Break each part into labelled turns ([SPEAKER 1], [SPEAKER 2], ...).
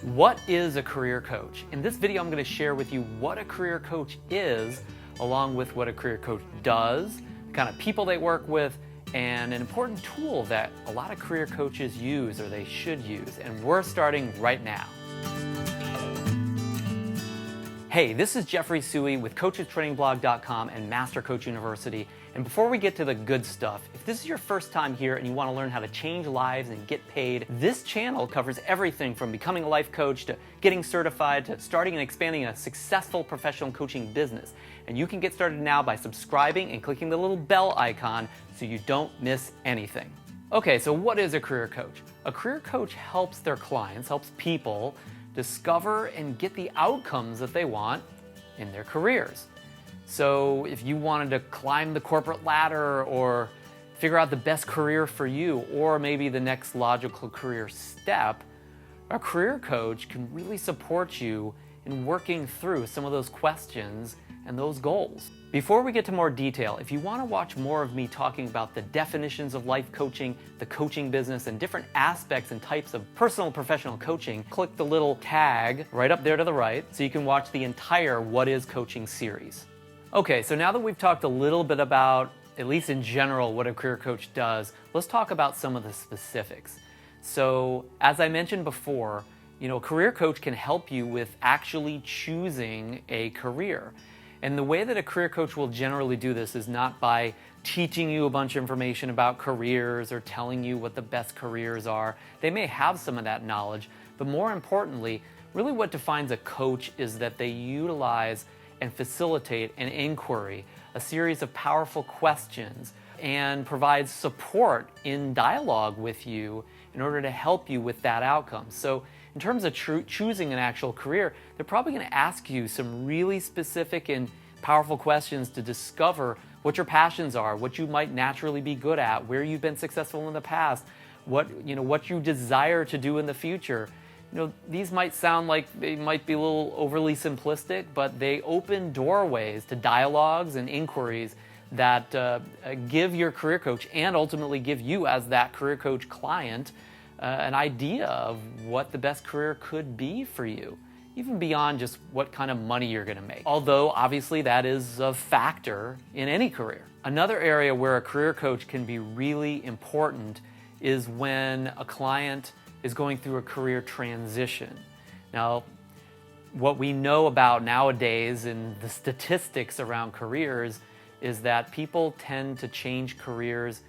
[SPEAKER 1] What is a career coach? In this video, I'm going to share with you what a career coach is, along with what a career coach does, the kind of people they work with, and an important tool that a lot of career coaches use or they should use. And we're starting right now. Hey, this is Jeffrey Suey with CoachesTrainingBlog.com and Master Coach University. And before we get to the good stuff, if this is your first time here and you want to learn how to change lives and get paid, this channel covers everything from becoming a life coach to getting certified to starting and expanding a successful professional coaching business. And you can get started now by subscribing and clicking the little bell icon so you don't miss anything. Okay, so what is a career coach? A career coach helps their clients, helps people discover and get the outcomes that they want in their careers. So if you wanted to climb the corporate ladder or figure out the best career for you, or maybe the next logical career step, a career coach can really support you in working through some of those questions and those goals. Before we get to more detail, if you want to watch more of me talking about the definitions of life coaching, the coaching business, and different aspects and types of personal and professional coaching, click the little tag right up there to the right so you can watch the entire What is Coaching series. Okay, so now that we've talked a little bit about, at least in general, what a career coach does, let's talk about some of the specifics. So, as I mentioned before, a career coach can help you with actually choosing a career. And the way that a career coach will generally do this is not by teaching you a bunch of information about careers or telling you what the best careers are. They may have some of that knowledge, but more importantly, really what defines a coach is that they utilize and facilitate an inquiry, a series of powerful questions, and provide support in dialogue with you in order to help you with that outcome. So in terms of choosing an actual career, they're probably going to ask you some really specific and powerful questions to discover what your passions are, what you might naturally be good at, where you've been successful in the past, what you desire to do in the future. These might sound like they might be a little overly simplistic, but they open doorways to dialogues and inquiries that give your career coach and ultimately give you as that career coach client an idea of what the best career could be for you, even beyond just what kind of money you're going to make. Although obviously that is a factor in any career. Another area where a career coach can be really important is when a client is going through a career transition. Now, what we know about nowadays in the statistics around careers is that people tend to change careers,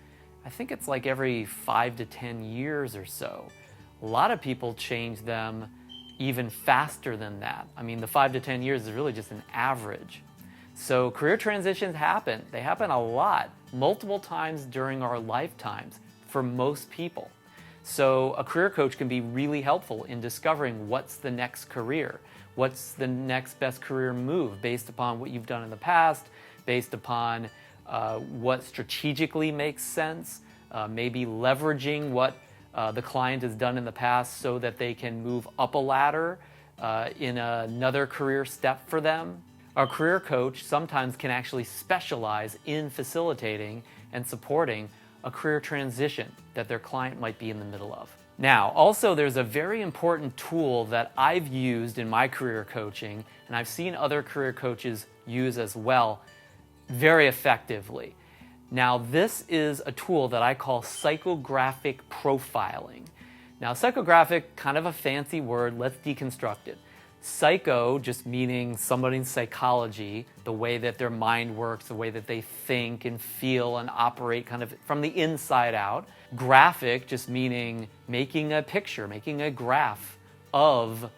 [SPEAKER 1] I think it's like every 5 to 10 years or so. A lot of people change them even faster than that. I mean, the 5 to 10 years is really just an average. So career transitions happen. They happen a lot, multiple times during our lifetimes for most people. So a career coach can be really helpful in discovering what's the next career, what's the next best career move based upon what you've done in the past, based upon what strategically makes sense, maybe leveraging what the client has done in the past so that they can move up a ladder in another career step for them. A career coach sometimes can actually specialize in facilitating and supporting a career transition that their client might be in the middle of. Now, also there's a very important tool that I've used in my career coaching, and I've seen other career coaches use as well very effectively. Now, this is a tool that I call psychographic profiling. Now, psychographic, kind of a fancy word, let's deconstruct it. Psycho just meaning somebody's psychology, the way that their mind works, the way that they think and feel and operate kind of from the inside out. Graphic just meaning making a picture, making a graph of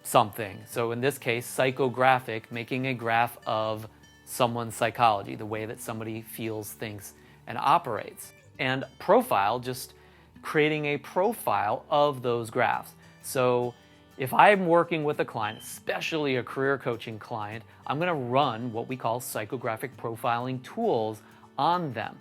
[SPEAKER 1] something. So in this case, psychographic, making a graph of someone's psychology, the way that somebody feels, thinks, and operates. And profile, just creating a profile of those graphs. So if I'm working with a client, especially a career coaching client, I'm going to run what we call psychographic profiling tools on them.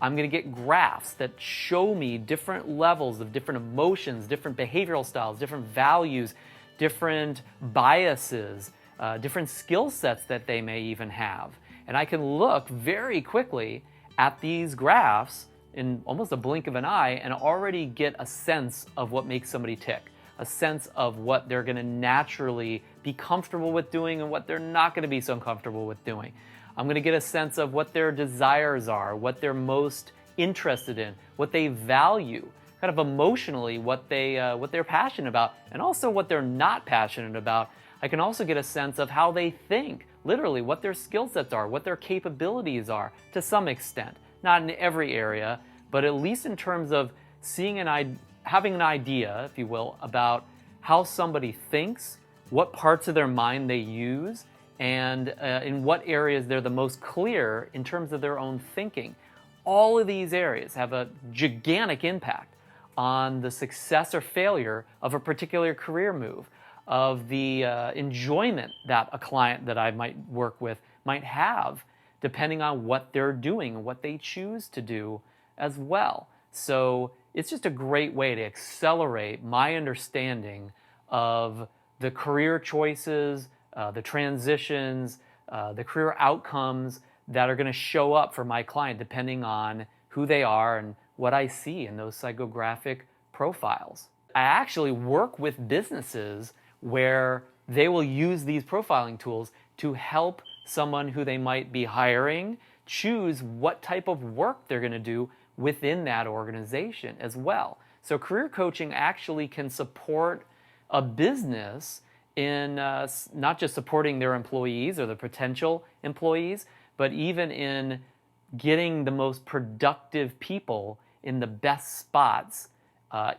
[SPEAKER 1] I'm going to get graphs that show me different levels of different emotions, different behavioral styles, different values, different biases, different skill sets that they may even have. And I can look very quickly at these graphs in almost a blink of an eye and already get a sense of what makes somebody tick, a sense of what they're going to naturally be comfortable with doing and what they're not going to be so comfortable with doing. I'm going to get a sense of what their desires are, what they're most interested in, what they value, kind of emotionally what they're passionate about, and also what they're not passionate about. I can also get a sense of how they think, literally what their skill sets are, what their capabilities are to some extent. Not in every area, but at least in terms of having an idea, if you will, about how somebody thinks, what parts of their mind they use, and in what areas they're the most clear in terms of their own thinking. All of these areas have a gigantic impact on the success or failure of a particular career move, of the enjoyment that a client that I might work with might have, depending on what they're doing and what they choose to do as well. So it's just a great way to accelerate my understanding of the career choices, the transitions, the career outcomes that are going to show up for my client depending on who they are and what I see in those psychographic profiles. I actually work with businesses where they will use these profiling tools to help someone who they might be hiring choose what type of work they're going to do within that organization as well. So career coaching actually can support a business in not just supporting their employees or the potential employees, but even in getting the most productive people in the best spots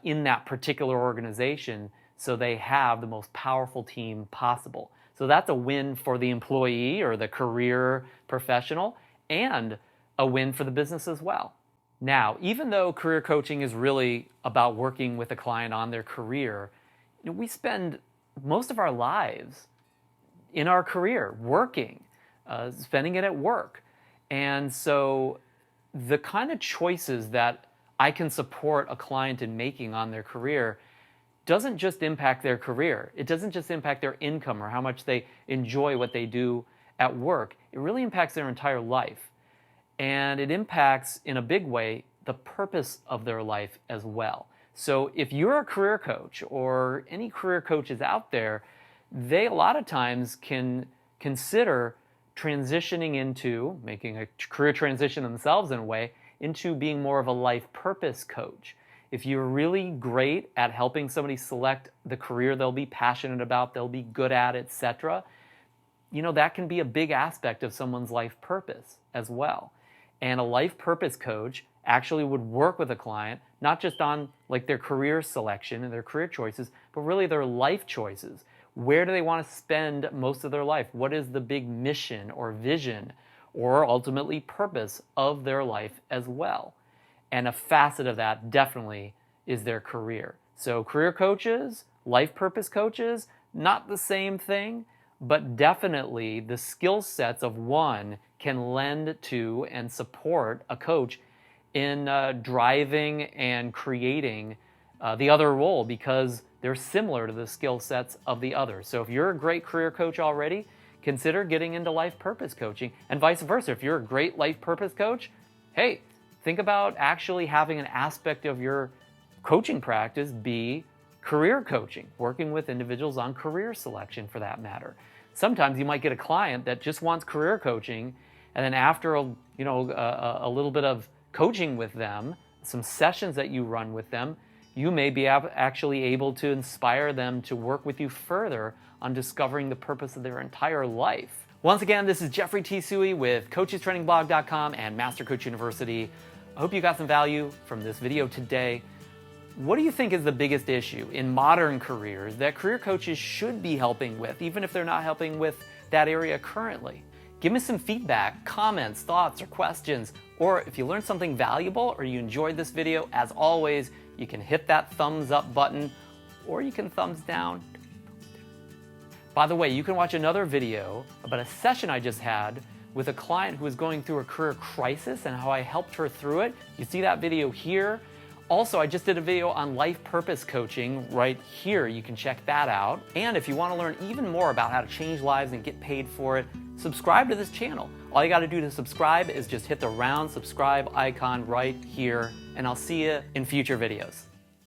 [SPEAKER 1] in that particular organization so they have the most powerful team possible. So that's a win for the employee or the career professional and a win for the business as well. Now, even though career coaching is really about working with a client on their career, we spend most of our lives in our career, working, spending it at work. And so the kind of choices that I can support a client in making on their career doesn't just impact their career. It doesn't just impact their income or how much they enjoy what they do at work. It really impacts their entire life. And it impacts, in a big way, the purpose of their life as well. So if you're a career coach or any career coaches out there, they a lot of times can consider transitioning into, making a career transition themselves in a way, into being more of a life purpose coach. If you're really great at helping somebody select the career they'll be passionate about, they'll be good at, etc., that can be a big aspect of someone's life purpose as well. And a life purpose coach actually would work with a client, not just on like their career selection and their career choices, but really their life choices. Where do they want to spend most of their life? What is the big mission or vision or ultimately purpose of their life as well? And a facet of that definitely is their career. So career coaches, life purpose coaches, not the same thing, but definitely the skill sets of one can lend to and support a coach in driving and creating the other role because they're similar to the skill sets of the other. So if you're a great career coach already, consider getting into life purpose coaching, and vice versa. If you're a great life purpose coach, hey, think about actually having an aspect of your coaching practice be career coaching, working with individuals on career selection for that matter. Sometimes you might get a client that just wants career coaching, and then after a little bit of coaching with them, some sessions that you run with them, you may be actually able to inspire them to work with you further on discovering the purpose of their entire life. Once again, this is Jeffrey T. Suey with CoachesTrainingBlog.com and Master Coach University. I hope you got some value from this video today. What do you think is the biggest issue in modern careers that career coaches should be helping with, even if they're not helping with that area currently? Give me some feedback, comments, thoughts, or questions. Or if you learned something valuable or you enjoyed this video, as always, you can hit that thumbs up button or you can thumbs down. By the way, you can watch another video about a session I just had with a client who was going through a career crisis and how I helped her through it. You see that video here. Also, I just did a video on life purpose coaching right here. You can check that out. And if you want to learn even more about how to change lives and get paid for it, subscribe to this channel. All you got to do to subscribe is just hit the round subscribe icon right here, and I'll see you in future videos.